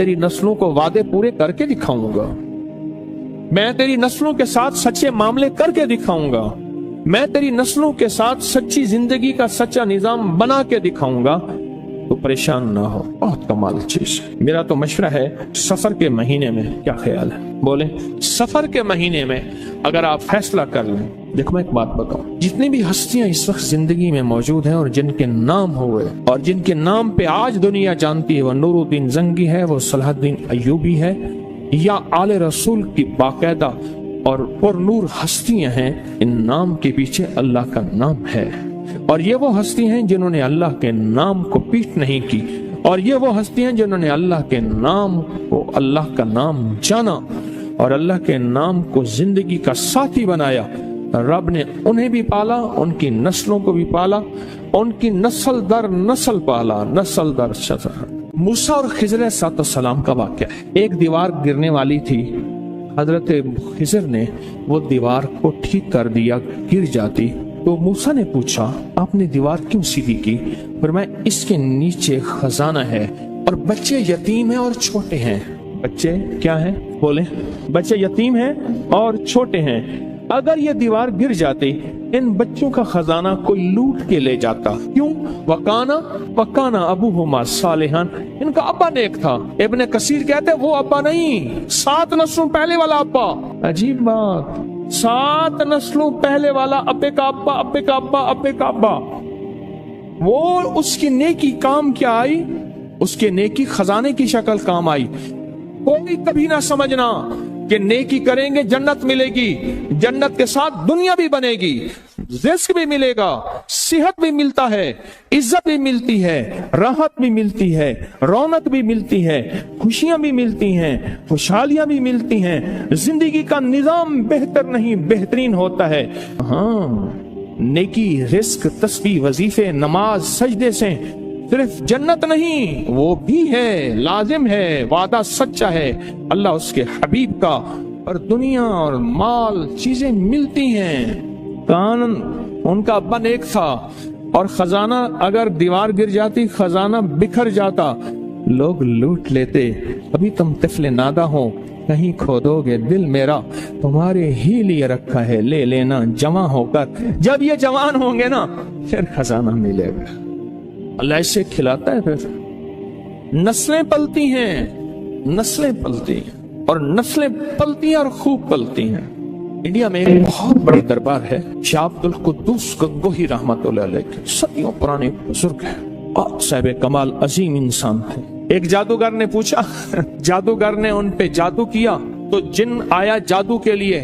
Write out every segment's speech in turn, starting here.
तेरी नस्लों को वादे पूरे करके दिखाऊंगा, मैं तेरी नस्लों के साथ सच्चे मामले करके दिखाऊंगा, मैं तेरी नस्लों के साथ सच्ची जिंदगी का सच्चा निजाम बना के दिखाऊंगा, तो परेशान ना हो। बहुत कमाल चीज है। मेरा तो मशवरा है, सफर के महीने में क्या ख्याल है? बोले, सफर के महीने में अगर आप फैसला कर लें। देखो मैं एक बात बताऊं, जितनी भी हस्तियां इस वक्त जिंदगी में मौजूद हैं और जिनके नाम हुए और जिनके नाम पे आज दुनिया जानती है, वो नूरुद्दीन जंगी है, वो सलाहुद्दीन अय्यूबी है, या आले रसूल की बाकायदा और पुरनूर हस्तियां हैं, इन नाम के पीछे अल्लाह का नाम है। और ये वो हस्ती हैं जिन्होंने अल्लाह के नाम को पीठ नहीं की, और ये वो हस्ती हैं जिन्होंने अल्लाह के नाम को, अल्लाह का नाम जाना और अल्लाह के नाम को जिंदगी का साथी बनाया। रब ने उन्हें भी पाला, उनकी नस्लों को भी पाला, उनकी नस्ल दर नस्ल पाला, नस्ल दर नस्ल। मूसा और खिज़र अलैहिस्सलाम का वाक़या है। एक दीवार गिरने वाली थी, हजरत खिज़र ने वो दीवार को ठीक कर दिया, गिर जाती तो मूसा ने पूछा, आपने दीवार क्यों सीधी की? फरमाया, इसके नीचे खजाना है और बच्चे यतीम हैं और छोटे हैं। बच्चे क्या हैं? बोले, बच्चे यतीम हैं और छोटे हैं। अगर ये दीवार गिर जाती, इन बच्चों का खजाना कोई लूट के ले जाता। क्यों? वकाना अबूहुमा सालिहान, इनका अब्बा नेक था। इब्ने कसीर कहते वो अब्बा नहीं, 7 नस्लों पहले वाला अब्बा। अजीब बात, 7 नस्लों पहले वाला अब्बे का अब्बा, अब्बे का अब्बा, अब्बे का अब्बा। वो उसकी नेकी काम क्या आई? उसके नेकी खजाने की शक्ल काम आई। कोई कभी ना समझना कि नेकी करेंगे जन्नत मिलेगी, जन्नत के साथ दुनिया भी बनेगी, रिस्क भी मिलेगा, सेहत भी मिलता है, इज्जत भी मिलती है, राहत भी मिलती है, रौनक भी मिलती है, खुशियां भी मिलती हैं, खुशहालियां भी मिलती हैं, जिंदगी का निजाम बेहतर नहीं बेहतरीन होता है। हाँ, नेकी, रिस्क, तस्बीह, वजीफे, नमाज, सजदे से सिर्फ जन्नत नहीं, वो भी है, लाजिम है, वादा सच्चा है अल्लाह उसके हबीब का, और दुनिया और माल चीजें मिलती हैं। कानून उनका अब्बा नेक था और खजाना, अगर दीवार गिर जाती खजाना बिखर जाता, लोग लूट लेते। अभी तुम तिफले नादा हो, कहीं खोदोगे दिल मेरा, तुम्हारे ही लिए रखा है, ले लेना जवां होकर। जब ये जवान होंगे ना, फिर खजाना मिलेगा। अल्लाह ऐसे खिलाता है। फिर नस्लें पलती हैं, नस्लें पलती हैं, और नस्लें पलती हैं और खूब पलती हैं। इंडिया में एक बहुत बड़ी दरबार है, शाह अब्दुल कुद्दूस गंगोही रहमतुल्लाह अलैह, सदियों पुराने बुजुर्ग है, और साहिब कमाल अजीम इंसान थे। एक जादूगर ने पूछा, जादूगर ने उन पे जादू किया तो जिन आया जादू के लिए,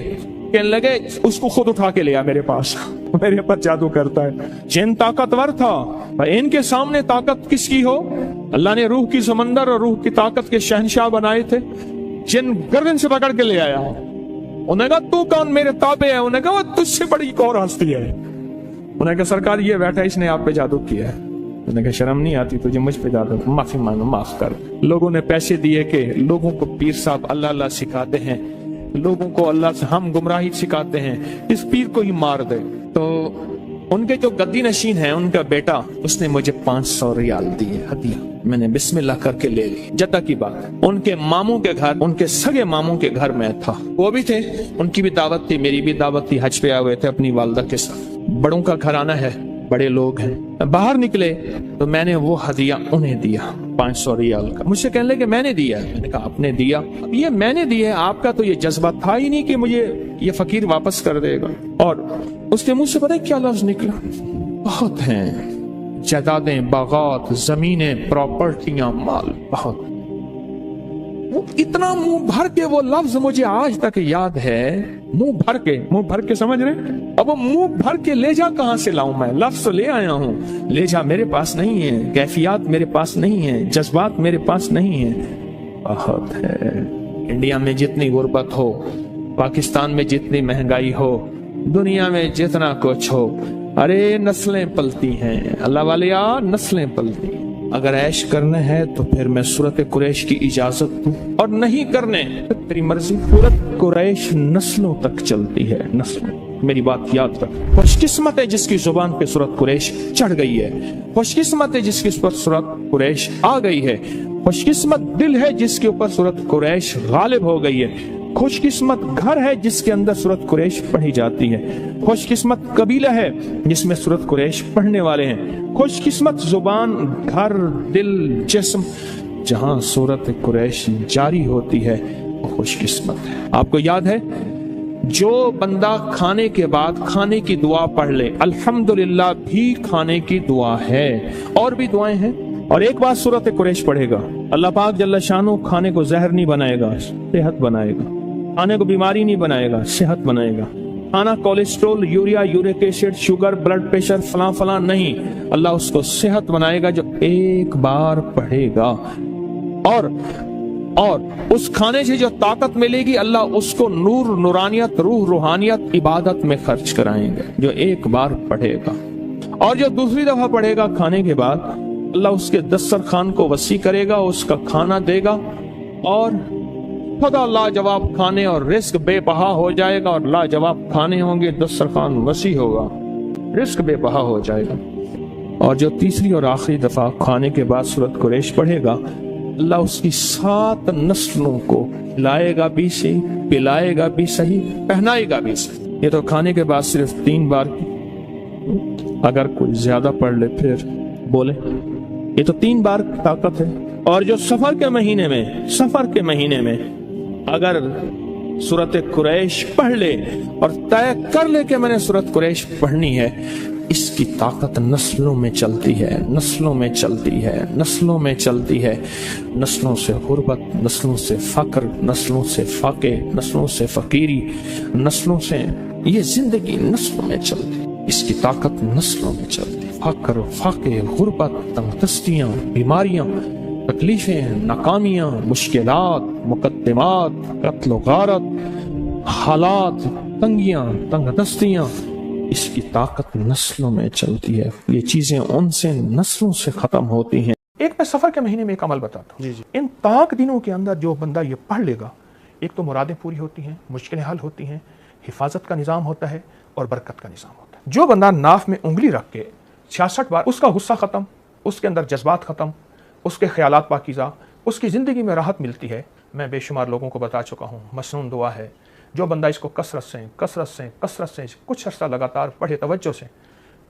कहने लगे उसको खुद उठा के लिया मेरे पास, मेरे पर जादू करता है। जिन ताकतवर था, इनके सामने ताकत किसकी हो? अल्लाह ने रूह की समंदर और रूह की ताकत के शहंशाह बनाए थे। जिन गर्दन से पकड़ के ले आया, उन्हें कहा तू कौन, मेरे ताबे है? उन्हें कहा वो तुझसे बड़ी एक और हस्ती है। उन्हें कहा सरकार ये बैठा, इसने आप पे जादू किया है। उन्हें कहा शर्म नहीं आती तुझे मुझ पे जादू? माफी मांगो, माफ कर। लोगों ने पैसे दिए कि लोगों को पीर साहब अल्लाह अल्लाह सिखाते हैं, लोगों को अल्लाह से हम गुमराही सिखाते हैं, इस पीर को ही मार दे। तो उनके जो गद्दी नशीन है, उनका बेटा, उसने मुझे 500 रियाल दिए हदिया, मैंने बिस्मिल्लाह करके ले ली। जद्दा की बात, उनके मामू के घर, उनके सगे मामू के घर में था, वो भी थे, उनकी भी दावत थी, मेरी भी दावत थी। हज पे आए हुए थे अपनी वालदा के साथ। बड़ों का घराना है, बड़े लोग हैं। बाहर निकले तो मैंने वो हदिया उन्हें दिया, 500 रियाल का। मुझसे कहने लगे मैंने दिया। मैंने कहा आपने दिया? अब ये मैंने दिया, आपका तो ये जज्बा था ही नहीं कि मुझे ये फकीर वापस कर देगा। और उसके मुंह से पता है क्या लफ्ज निकला? बहुत हैं, जायदादें, बागात, जमीनें, प्रॉपर्टियां, माल, बहुत। वो इतना मुंह भर के वो लफ्ज मुझे आज तक याद है, मुंह भर के समझ रहे? अब वो मुंह भर के ले जा कहां से लाऊं मैं? लफ्ज तो ले आया हूं, ले जा मेरे पास नहीं है, कैफियत मेरे पास नहीं है, जज्बात मेरे पास नहीं है। बहुत है। इंडिया में जितनी गुर्बत हो, पाकिस्तान में जितनी महंगाई हो, दुनिया में जितना कुछ हो, अरे नस्लें पलती हैं अल्लाह वाले, नस्लें पलती हैं। अगर ऐश करना है तो फिर मैं सूरत कुरैश की इजाजत दूं, और नहीं करने तो तेरी मर्जी। सूरत कुरैश नस्लों तक चलती है, नस्लों। मेरी बात याद रख। खुशकिस्मत है जिसकी जुबान पे सूरत कुरैश चढ़ गई है, खुशकिस्मत है जिसकी पर सूरत कुरैश आ गई है, खुशकिस्मत दिल है जिसके ऊपर सूरत कुरैश गालिब हो गई है। खुशकिस्मत घर है जिसके अंदर सूरत कुरैश पढ़ी जाती है। खुशकिस्मत कबीला है जिसमें सूरत कुरैश पढ़ने वाले हैं। खुशकिस्मत जुबान, घर, दिल, जिस्म जहां सूरत कुरैश जारी होती है वो खुशकिस्मत है। आपको याद है, जो बंदा खाने के बाद खाने की दुआ पढ़ ले, अल्हम्दुलिल्लाह भी खाने की दुआ है, और भी दुआएं हैं, और एक बार सूरत कुरैश पढ़ेगा, अल्लाह पाक जल्ल शानो खाने को जहर नहीं बनाएगा, सेहत बनाएगा। खाने को बीमारी नहीं बनाएगा, सेहत बनाएगा। खाना cholesterol, urea, uric acid, sugar, blood pressure, फलां फलां नहीं, अल्लाह उसको सेहत बनाएगा जो एक बार पढ़ेगा। और उस खाने से जो ताकत मिलेगी, अल्लाह उसको नूर, नूरानियत, रूह, रूहानियत, इबादत में खर्च कराएंगे जो एक बार पढ़ेगा। और जो दूसरी दफा पढ़ेगा खाने के बाद, अल्लाह उसके दस्तरखान को वसी करेगा, उसका खाना देगा, और खुदा लाजवाब खाने और रिस्क बेबहा हो जाएगा, और लाजवाब खाने होंगे, दस्तरखान वसी होगा, रिस्क बेबहा हो जाएगा। और जो तीसरी और आखिरी दफा खाने के बाद सूरत कुरैश पढ़ेगा, अल्लाह उसकी 7 नस्लों को लाएगा भी सही, पिलाएगा भी सही, पहनाएगा भी सही। ये तो खाने के बाद सिर्फ 3 बार, अगर कोई ज्यादा पढ़ ले फिर बोले, ये तो 3 बार ताकत है। और जो सफर के महीने में अगर सूरत कुरैश पढ़ ले और तय कर ले कि मैंने सूरत कुरैश पढ़नी है, इसकी ताकत नस्लों में चलती है, नस्लों में चलती है, नस्लों में चलती है। नस्लों से गुर्बत, नस्लों से फक्र, नस्लों से फाके, नस्लों से फकीरी, नस्लों से ये जिंदगी नस्लों में चलती, इसकी ताकत नस्लों में चलती। फक्र, फाके, गुर्बत, तंगदस्तियां, बीमारियां, तकलीफें, नाकामियां, मुश्किलात, मुकद्दमात, कत्ल गारत, हालात, तंगियां, तंगदस्तियां, इसकी ताकत नस्लों में चलती है। ये चीजें उनसे नस्लों से खत्म होती हैं। एक मैं सफर के महीने में एक अमल बताता हूँ। इन ताक दिनों के अंदर जो बंदा ये पढ़ लेगा, एक तो मुरादें पूरी होती हैं, मुश्किलें हल होती हैं, हिफाजत का निज़ाम होता है और बरकत का निज़ाम होता है। जो बंदा नाफ में उंगली रख के 66 बार, उसका गुस्सा ख़त्म, उसके अंदर जज्बात ख़त्म, उसके ख्यालात पाकीज़ा, उसकी ज़िंदगी में राहत मिलती है। मैं बेशुमार लोगों को बता चुका हूँ, मसनून दुआ है। जो बंदा इसको कसरत से कुछ अर्सा लगातार पढ़े, तवज्जो से,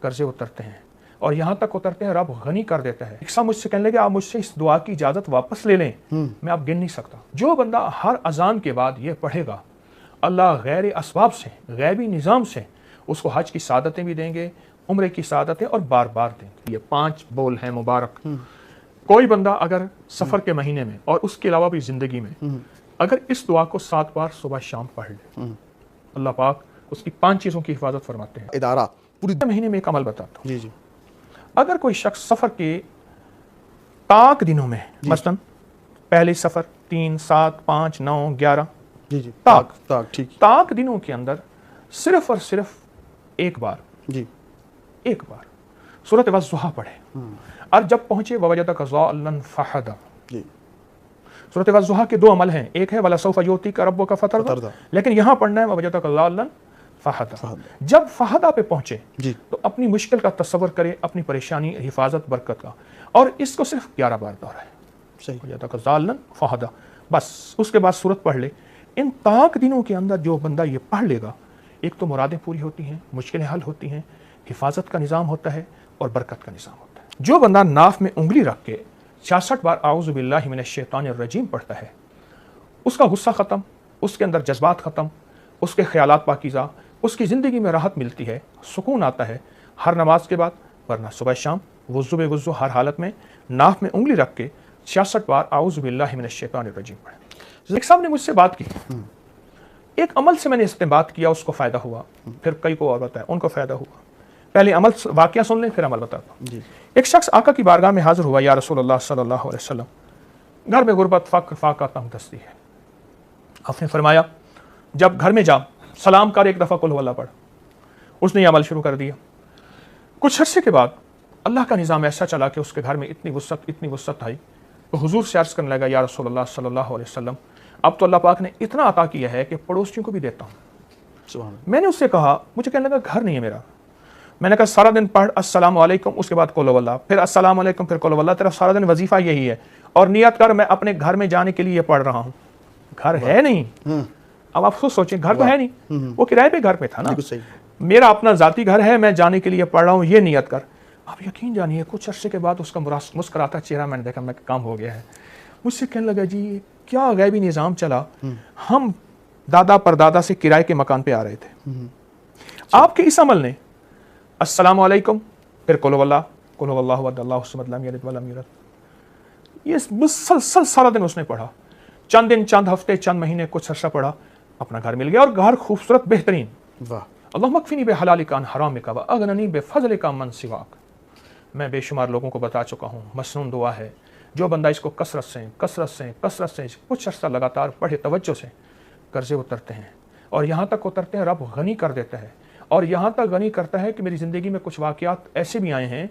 कर्जे उतरते हैं, और यहाँ तक उतरते हैं रब गनी कर देता है। एक मुझसे कहने लगे आप मुझसे इस दुआ की इजाज़त वापस ले लें, मैं आप गिन नहीं सकता। जो बंदा हर अजान के बाद ये पढ़ेगा, अल्लाह गैर असबाब से, गैबी निज़ाम से उसको हज की सादतें भी देंगे, उम्रे की सादतें, और बार बार देंगे। ये 5 बोल हैं मुबारक। कोई बंदा अगर सफ़र के महीने में और उसके अलावा भी ज़िंदगी में अगर इस दुआ को 7 बार सुबह शाम पढ़ ले, अल्लाह पाक उसकी 5 चीज़ों की हिफाजत फरमाते हैं। इदारा पूरे महीने में एक अमल बताता हूँ। जी। अगर कोई शख्स सफ़र के ताक दिनों में, मसलन पहले सफ़र 3, 7, 5, 9, 11, जी ताक ठीक, ताक दिनों के अंदर सिर्फ और सिर्फ एक बार सूरत वज़्ज़ुहा पढ़े, और जब पहुंचे ववजदक ज़ाल्लन फ़हदा। सूरत वज़्ज़ुहा के 2 अमल हैं, एक है वला सौफ़ युअतीका रब्बुका फ़तरदा, लेकिन यहाँ पढ़ना है ववजदक ज़ाल्लन फ़हदा। जब फ़हदा पे पहुंचे तो अपनी मुश्किल का तस्वर करे, अपनी परेशानी, हिफाजत, बरकत का, और इसको सिर्फ 11 बार दोहराए, ववजदक ज़ाल्लन फ़हदा, बस। उसके बाद सूरत पढ़ ले। इन ताक दिनों के अंदर जो बंदा ये पढ़ लेगा, एक तो मुरादें पूरी होती हैं, मुश्किलें हल होती हैं, हिफाजत का निज़ाम होता है और बरकत का निज़ाम होता है। जो बंदा नाफ में उंगली रख के 66 बार आऊज़ु बिल्लाहि मिनश शैतानिर रजीम पढ़ता है, उसका गुस्सा ख़त्म, उसके अंदर जज्बात ख़त्म, उसके ख्यालात पाकीज़ा, उसकी ज़िंदगी में राहत मिलती है, सुकून आता है। हर नमाज के बाद, वरना सुबह शाम, वुज़ू बेवुज़ू हर हालत में नाफ में उंगली रख के 66 बार आऊज़ु बिल्लाहि मिनश शैतानिर रजीम पढ़े। एक साहब ने मुझसे बात की, एक अमल से मैंने इस्तेमाल किया, उसको फ़ायदा हुआ, फिर कई को और बताया, उनको फ़ायदा हुआ। पहले अमल वाक़या सुन लें, फिर अमल बताता हूँ। एक शख्स आका की बारगाह में हाजिर हुआ, या रसूलुल्लाह सल्लल्लाहु अलैहि वसल्लम, घर में गुर्बत, फ़क्र, फाका, तंगदस्ती है। आपने फरमाया जब घर में जा, सलाम कर, 1 दफ़ा कुल हुवल्लाह पढ़। उसने यह अमल शुरू कर दिया। कुछ अर्से के बाद अल्लाह का निज़ाम ऐसा चला कि उसके घर में इतनी वुसअत आई, तो हुजूर से अर्ज़ करने लगा, या रसूलुल्लाह सल्लल्लाहु अलैहि वसल्लम, अब तो अल्लाह पाक ने इतना अता किया है कि पड़ोसियों को भी देता हूँ। मैंने उससे कहा, मुझे कहने लगा घर नहीं है मेरा, میں نے کہا سارا دن پڑھ السلام علیکم، اس کے بعد قل واللہ، پھر السلام علیکم، پھر قل واللہ، تیرا سارا دن وظیفہ یہی ہے، اور نیت کر میں اپنے گھر میں جانے کے لیے پڑھ رہا ہوں. گھر ہے نہیں. اب آپ خود سوچیں، گھر تو ہے نہیں، وہ کرائے پہ گھر پہ تھا نا. میرا اپنا ذاتی گھر ہے، میں جانے کے لیے پڑھ رہا ہوں، یہ نیت کر. آپ یقین جانیے کچھ عرصے کے بعد اس کا مسکراتا چہرہ میں نے دیکھا، میں کام ہو گیا ہے. مجھ سے کہنے لگا جی کیا غیبی نظام چلا، ہم دادا پردادا سے کرائے کے مکان پہ آ رہے تھے. آپ کے اس عمل نے السلام علیکم، پھر قل واللہ، قل واللہ احد اللہ الصمد لم یلد ولم یولد، یہ مسلسل سارا دن اس نے پڑھا. چند دن، چند ہفتے، چند مہینے، کچھ عرصہ پڑھا، اپنا گھر مل گیا، اور گھر خوبصورت بہترین. اللہم اکفنی بحلالک عن حرامک واغننی بفضلک عمن سواک. میں بے شمار لوگوں کو بتا چکا ہوں، مسنون دعا ہے، جو بندہ اس کو کثرت سے کچھ عرصہ لگاتار پڑھے توجہ سے، قرضے اترتے ہیں، اور یہاں تک اترتے ہیں رب غنی کر دیتا ہے. اور یہاں تک غنی کرتا ہے کہ میری زندگی میں کچھ واقعات ایسے بھی آئے ہیں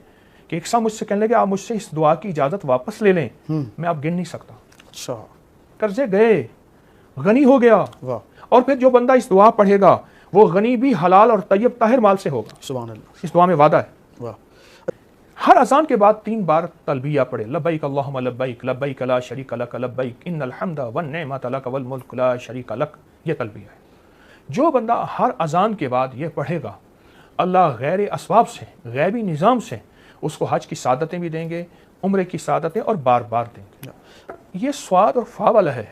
کہ ایک سا مجھ سے کہنے لگے آپ مجھ سے اس دعا کی اجازت واپس لے لیں، میں اب گن نہیں سکتا. اچھا، قرضے گئے، غنی ہو گیا. اور پھر جو بندہ اس دعا پڑھے گا وہ غنی بھی حلال اور طیب طاہر مال سے ہوگا. سبحان اللہ، اس دعا میں وعدہ ہے. ہر اذان کے بعد 3 بار تلبیہ پڑھے، لبیک اللہم لبیک، لبیک لا شریک لک لبیک، ان الحمد والنعمت لک والملک لا شریک لک. یہ تلبیہ ہے. جو بندہ ہر اذان کے بعد یہ پڑھے گا، اللہ غیر اسباب سے، غیبی نظام سے اس کو حج کی سعادتیں بھی دیں گے، عمرے کی سعادتیں، اور بار بار دیں گے. یہ سواد اور فا والا ہے،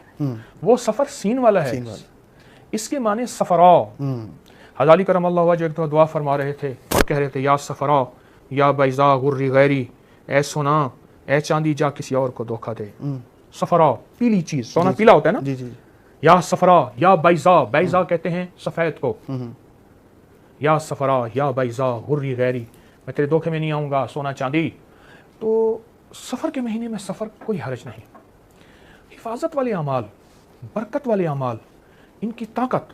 وہ سفر سین والا ہے. اس کے معنی سفراء. حضالی کرم اللہ وجہ ایک دعا فرما رہے تھے اور کہہ رہے تھے یا سفراء یا بیضا غری غیری، اے سونا، اے چاندی جا کسی اور کو دھوکہ دے. سفراء پیلی چیز، سونا پیلا ہوتا ہے نا. جی جی. یا سفراء یا بیضا، بیضا کہتے ہیں سفید کو. یا سفراء یا بیضا غری غیری، میں تیرے دھوکے میں نہیں آؤں گا سونا چاندی. تو سفر کے مہینے میں سفر کوئی حرج نہیں. حفاظت والے اعمال، برکت والے اعمال، ان کی طاقت.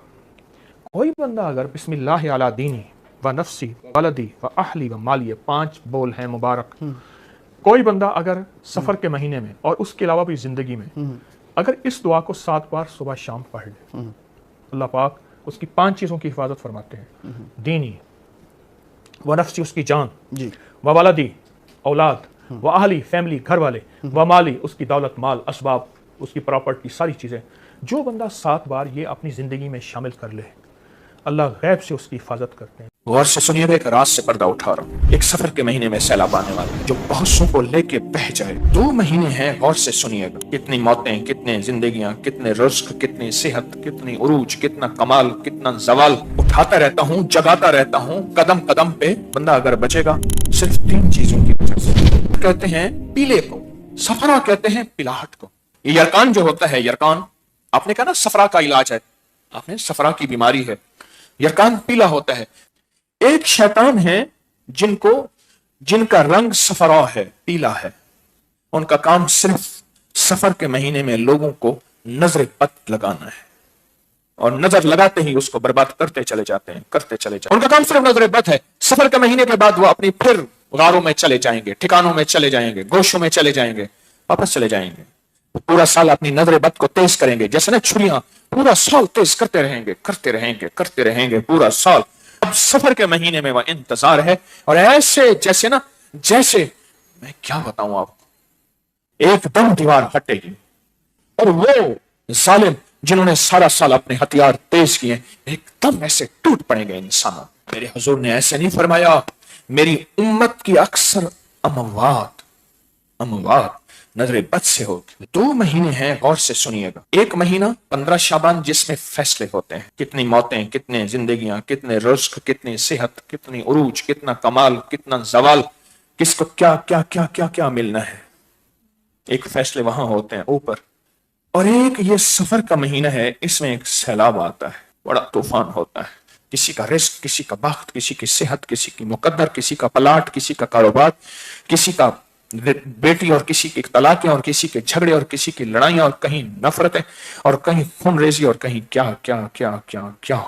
کوئی بندہ اگر بسم اللہ علی دینی و نفسی و ولدی و اہلی و مالی، 5 بول ہیں مبارک، کوئی بندہ اگر سفر کے مہینے میں اور اس کے علاوہ بھی زندگی میں اگر اس دعا کو 7 بار صبح شام پڑھ لے، اللہ پاک اس کی 5 چیزوں کی حفاظت فرماتے ہیں. دینی و نفسی، اس کی جان، و ولدی اولاد، و اہلی فیملی گھر والے، و مالی اس کی دولت مال اسباب، اس کی پراپرٹی ساری چیزیں. جو بندہ 7 بار یہ اپنی زندگی میں شامل کر لے، اللہ غیب سے اس کی حفاظت کرتے ہیں. غور سے سنیے گا، ایک رات سے پردہ اٹھا رہا ہوں. ایک سفر کے مہینے میں سیلاب آنے والا جو بہت سو کو لے کے بہ جائے. 2 مہینے ہیں، غور سے سنیے گا. کتنی موتیں، کتنے زندگیاں، کتنے رزق، کتنی صحت، کتنی عروج، کتنا کمال، کتنا زوال. اٹھاتا رہتا ہوں، جگاتا رہتا ہوں، قدم قدم پہ. بندہ اگر بچے گا صرف 3 چیزوں کی وجہ سے. کہتے ہیں پیلے کو، سفرا کہتے ہیں پلاہٹ کو. یہ یرکان جو ہوتا ہے، یرکان آپ نے کہا نا سفرا کا علاج ہے، آپ نے سفرا کی بیماری ہے، یرکان پیلا ہوتا ہے. ایک شیطان ہے جن کا رنگ سفرا ہے، پیلا ہے. ان کا کام صرف سفر کے مہینے میں لوگوں کو نظر بد لگانا ہے، اور نظر لگاتے ہی اس کو برباد کرتے چلے جاتے ہیں. ان کا کام صرف نظر بد ہے. سفر کے مہینے کے بعد وہ اپنی پھر غاروں میں چلے جائیں گے، ٹھکانوں میں چلے جائیں گے، گوشوں میں چلے جائیں گے، واپس چلے جائیں گے. پورا سال اپنی نظر بد کو تیز کریں گے، جیسے نا چھریاں پورا سال تیز کرتے رہیں گے پورا سال. اب سفر کے مہینے میں وہ انتظار ہے، اور ایسے جیسے میں کیا بتاؤں آپ کو، ایک دم دیوار ہٹے گی اور وہ ظالم جنہوں نے سارا سال اپنے ہتھیار تیز کیے ایک دم ایسے ٹوٹ پڑیں گے انسان. میرے حضور نے ایسے نہیں فرمایا، میری امت کی اکثر اموات نظر بد سے ہوگی. 2 مہینے ہیں، غور سے سنیے گا. ایک مہینہ 15 شعبان جس میں فیصلے ہوتے ہیں. کتنی موتیں، کتنے زندگیاں، کتنے رزق، کتنی صحت، کتنی عروج، کتنا کمال، کتنا زوال، کس کو کیا کیا کیا کیا کیا ملنا ہے. ایک فیصلے وہاں ہوتے ہیں اوپر. اور ایک یہ سفر کا مہینہ ہے، اس میں ایک سیلاب آتا ہے، بڑا طوفان ہوتا ہے. کسی کا رزق، کسی کا بخت، کسی کی صحت، کسی کی مقدر، کسی کا پلاٹ، کسی کا کاروبار، کسی کا بیٹی، اور کسی کی طلاقیں، اور کسی کے جھگڑے، اور کسی کی لڑائیاں، اور کہیں نفرتیں، اور کہیں خون ریزی، اور کہیں کیا کیا کیا کیا کیا.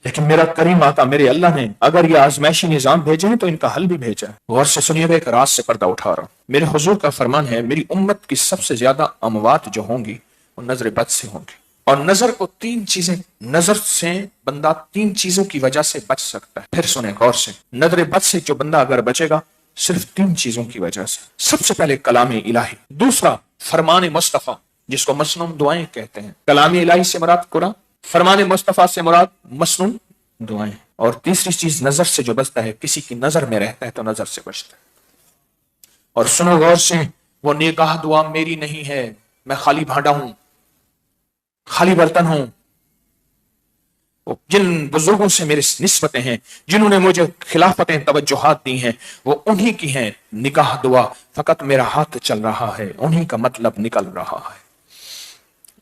لیکن میرا کریم آقا میرے اللہ نے اگر یہ آزمائشی نظام بھیجے ہیں تو ان کا حل بھی بھیجا ہے. غور سے سنیے گا، ایک رات سے پردہ اٹھا رہا ہوں. میرے حضور کا فرمان ہے، میری امت کی سب سے زیادہ اموات جو ہوں گی وہ نظر بد سے ہوں گی. और नजर को तीन चीजें, नजर से बंदा तीन चीजों की वजह से बच सकता है। फिर सुने गौर से, नजर बद से जो बंदा अगर बचेगा सिर्फ तीन चीजों की वजह से। सबसे पहले कलाम इलाही, दूसरा फरमान मुस्तफा जिसको मसनून दुआएं कहते हैं। कलाम इलाही से मुराद कुरान, फरमान मुस्तफा से मुराद मसनून दुआएं। और तीसरी चीज नजर से जो बचता है, किसी की नजर में रहता है तो नजर से बचता है। और सुनो गौर से, वो निगाह दुआ मेरी नहीं है, मैं खाली भांडा हूं, खाली बर्तन हूं। जिन बुजुर्गों से मेरी निस्बतें हैं, जिन्होंने मुझे खिलाफतें तवज्जुहात दी हैं, वो उन्हीं की हैं निगाह दुआ। फकत मेरा हाथ चल रहा है, उन्हीं का मतलब निकल रहा है,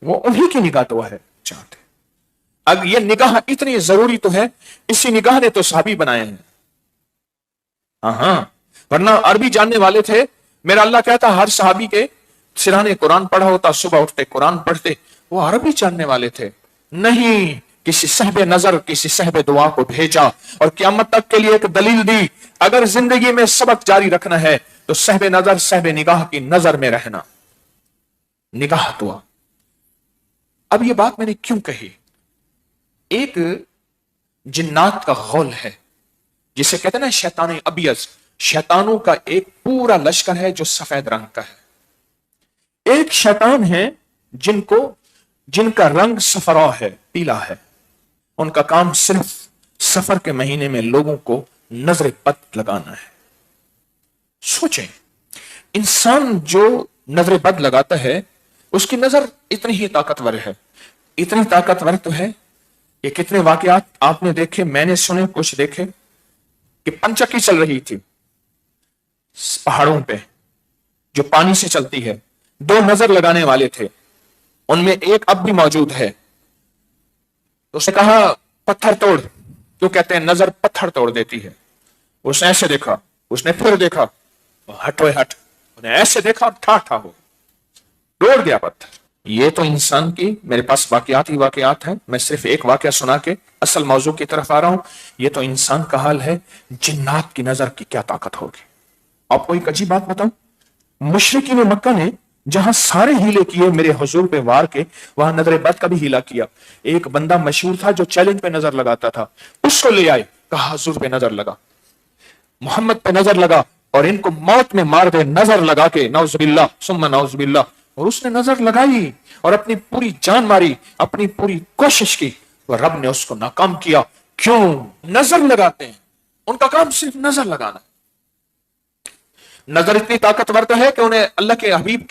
वो उन्हीं की निगाह दुआ है चाहते। अब ये निगाह इतनी जरूरी तो है, इसी निगाह ने तो सहाबी बनाए हैं। हाँ, वरना अरबी जानने वाले थे। मेरा अल्लाह कहता हर सहाबी के सिराने कुरान पढ़ा होता, सुबह उठते कुरान पढ़ते, वो अरबी जानने वाले थे। नहीं, किसी सहबे नजर, किसी सहबे दुआ को भेजा और क़यामत तक के लिए एक दलील दी। अगर जिंदगी में सबक जारी रखना है तो सहबे नजर, सहबे निगाह की नजर में रहना, निगाह दुआ। अब ये बात मैंने क्यों कही? एक जिन्नात का गौल है जिसे कहते हैं ना शैतान अबियज, शैतानों का एक पूरा लश्कर है जो सफेद रंग का है। एक शैतान है जिनका रंग सफरा है, पीला है। उनका काम सिर्फ सफर के महीने में लोगों को नजर बद लगाना है। सोचें, इंसान जो नजर बद लगाता है उसकी नजर इतनी ही ताकतवर है, इतनी ताकतवर तो है। ये कितने वाकयात आपने देखे, मैंने सुने, कुछ देखे कि पंचक्की चल रही थी पहाड़ों पे जो पानी से चलती है। दो नजर लगाने वाले थे, उनमें एक अब भी मौजूद है। तो उसने कहा पत्थर तोड़, क्यों कहते हैं नजर पत्थर तोड़ देती है। उसने ऐसे देखा, उसने फिर देखा, हटो हट, उन्हें ऐसे देखा और ठा हो तोड़ गया पत्थर। ये तो इंसान की, मेरे पास वाकयात ही वाकयात हैं, मैं सिर्फ एक वाकया सुना के असल मौजू की तरफ आ रहा हूं। ये तो इंसान का हाल है, जिन्नात की नजर की क्या ताकत होगी। आपको एक अजीब बात बताऊं, मुशरिकीन मक्का ने जहां सारे हीले किए मेरे हुजूर पे वार के, वहां नजर बद का भी हीला किया। एक बंदा मशहूर था जो चैलेंज पे नजर लगाता था, उसको ले आए, कहा हुजूर पे नजर लगा, मोहम्मद पे नजर लगा और इनको मौत में मार दे, नजर लगा के, नौजुबिल्लाह सुम्मा नौजुबिल्लाह। और उसने नजर लगाई और अपनी पूरी जान मारी, अपनी पूरी कोशिश की, और रब ने उसको नाकाम किया। क्यों? नजर लगाते हैं, उनका काम सिर्फ नजर लगाना। नजर इतनी ताकतवर तो है कि उन्हें अल्लाह के हबीब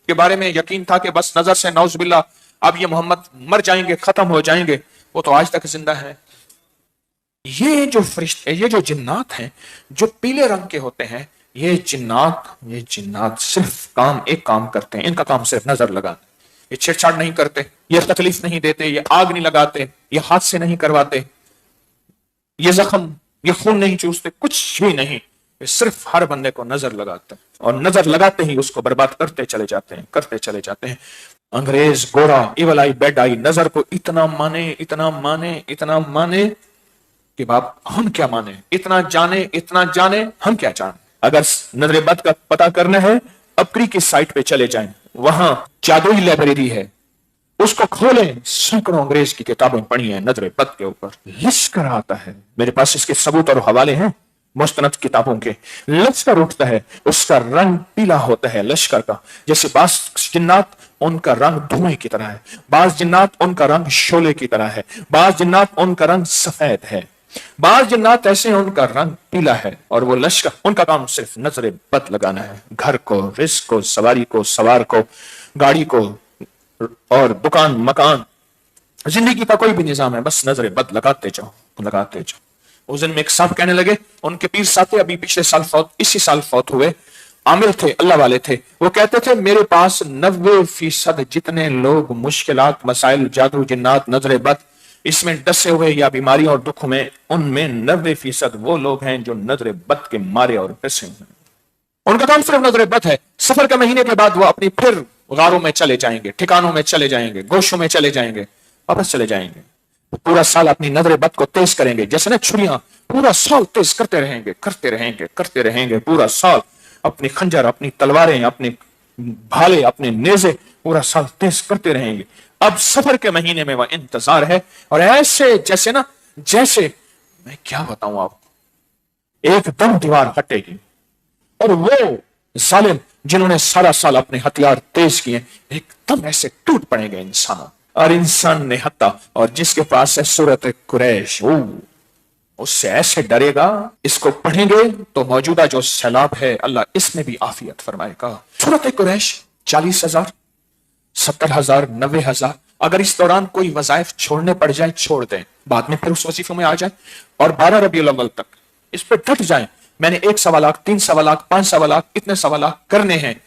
के बारे में यकीन था कि बस नजर से नौजुबिल्लाह अब ये मोहम्मद मर जाएंगे, खत्म हो जाएंगे। वो तो आज तक जिंदा है। ये जो फरिश्ते, ये जो जिन्नात हैं जो पीले रंग के होते हैं, ये जिन्नात सिर्फ एक काम करते हैं, इनका काम सिर्फ नजर लगाना। ये छेड़छाड़ नहीं करते, ये तकलीफ नहीं देते, ये आग नहीं लगाते, ये हाथ से नहीं करवाते, ये जख्म, ये खून नहीं चूसते, कुछ भी नहीं। ये सिर्फ हर बंदे को नजर लगाते हैं और नजर लगाते ही उसको बर्बाद करते चले जाते हैं। अंग्रेज गोरा इवल आई बेड आई नजर को इतना माने कि बाप हम क्या माने, इतना जाने हम क्या जाने। अगर नजर बद का पता करना है, अपरी की साइट पे चले जाएं, वहां जादुई लाइब्रेरी है, उसको खोलें, सैकड़ों अंग्रेज की किताबें पढ़ी हैं नजर बद के ऊपर। लश्कर आता है, मेरे पास इसके सबूत और हवाले हैं मुस्तनद किताबों के। लश्कर उठता है, उसका रंग पीला होता है लश्कर का। जैसे बास जिन्नात उनका रंग धुएं की तरह है, बास जिन्नात उनका रंग शोले की तरह है, बास जिन्नात उनका रंग सफेद है, बास जिन्नात ऐसे उनका रंग पीला है। और वो लश्कर, उनका काम सिर्फ नजर बद लगाना है। घर को, रिस्क को, सवारी को, सवार को, गाड़ी को और दुकान मकान, जिंदगी का कोई भी निजाम है, बस नजर बद लगाते जाओ। उस दिन में एक साहब कहने लगे, उनके पीर साथे अभी पिछले साल इसी साल फौत हुए, आमिल थे, अल्लाह वाले थे। वो कहते थे मेरे पास 90% जितने लोग मुश्किलात, मसाइल, जादू, जिन्नात, नजर बद इसमें डसे हुए या बीमारी और दुख में, उनमें 90% वो लोग हैं जो नजर बद के मारे और डसे हुए। उनका काम सिर्फ नजर बद है। सफर के महीने के बाद वो अपनी फिर गारों में चले जाएंगे, ठिकानों में चले जाएंगे, गोशों में चले जाएंगे, वापस चले जाएंगे। पूरा साल अपनी नजर बद को तेज करेंगे, जैसे ना छुरियां, पूरा साल तेज करते रहेंगे पूरा साल। अपनी खंजर, अपनी तलवारें, अपनी भाले अपने नेज़े पूरा साल तेज करते रहेंगे। अब सफर के महीने में वह इंतजार है, और ऐसे जैसे ना, जैसे मैं क्या बताऊं आपको, एकदम दीवार हटेगी और वो जालिम जिन्होंने सारा साल अपने हथियार तेज किए एकदम ऐसे टूट पड़ेंगे इंसानों। और इंसान ने हत्ता, और जिसके पास है सूरत कुरैश, उससे ऐसे डरेगा। इसको पढ़ेंगे तो मौजूदा जो सैलाब है अल्लाह इसमें भी आफियत फरमाएगा। सूरत कुरैश 40,000, 70,000, 90,000, अगर इस दौरान कोई वज़ाइफ छोड़ने पड़ जाए छोड़ दें, बाद में फिर उस वजीफों में आ जाए, और 12 रबीउल अव्वल तक इस पर डट जाए। मैंने 1 सवा लाख, 3 सवा लाख, 5 सवा लाख, इतने सवा लाख करने हैं।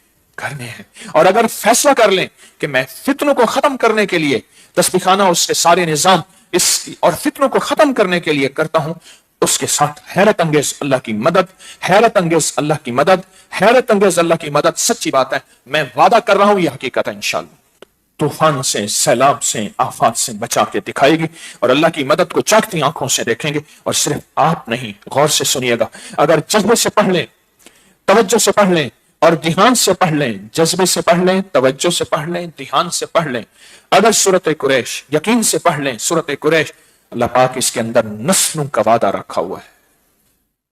और अगर फैसला कर लें कि मैं फितनों को खत्म करने के लिए तस्बीखाना उसके सारे निजाम इस और फितनों को खत्म करने के लिए करता हूं, उसके साथ हैरत अंगेज अल्लाह की मदद, हैरत अंगेज अल्लाह की मदद, हैरत अंगेज अल्लाह की मदद सच्ची बात है। मैं वादा कर रहा हूं, यह हकीकत है। इंशाअल्लाह तूफान से, सैलाब से, आफात से बचा के दिखाएगी, और अल्लाह की मदद को जागती आंखों से देखेंगे। और सिर्फ आप नहीं, गौर से सुनिएगा, अगर जज्बे से पढ़ लें, तवज्जो से पढ़ लें और ध्यान से पढ़ लें, जज्बे से पढ़ लें, तवज्जो से पढ़ लें, ध्यान से पढ़ लें, अगर सूरत कुरैश यकीन से पढ़ लें, सूरत कुरैश, अल्लाह पाक इसके अंदर नस्लों का वादा रखा हुआ है,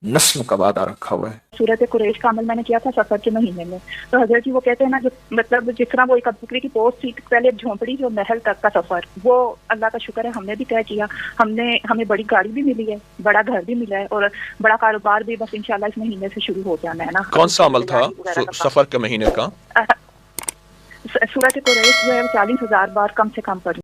नस्लों का वादा रखा हुआ है। सूरत कुरैश का अमल मैंने किया था सफर के महीने में। तो हजरत जी वो कहते हैं ना, जो मतलब जिस तरह वो एक बकरी की पोस्ट थी, पहले झोंपड़ी जो महल तक का सफर, वो अल्लाह का शुक्र है हमने भी तय किया। हमें बड़ी गाड़ी भी मिली है, बड़ा घर भी मिला है, और बड़ा कारोबार भी बस इंशाल्लाह इस महीने से शुरू हो जाना है ना। कौन सा अमल था सफर के महीने का? सूरत कुरैश जो है 40,000 बार कम से कम पढ़ी।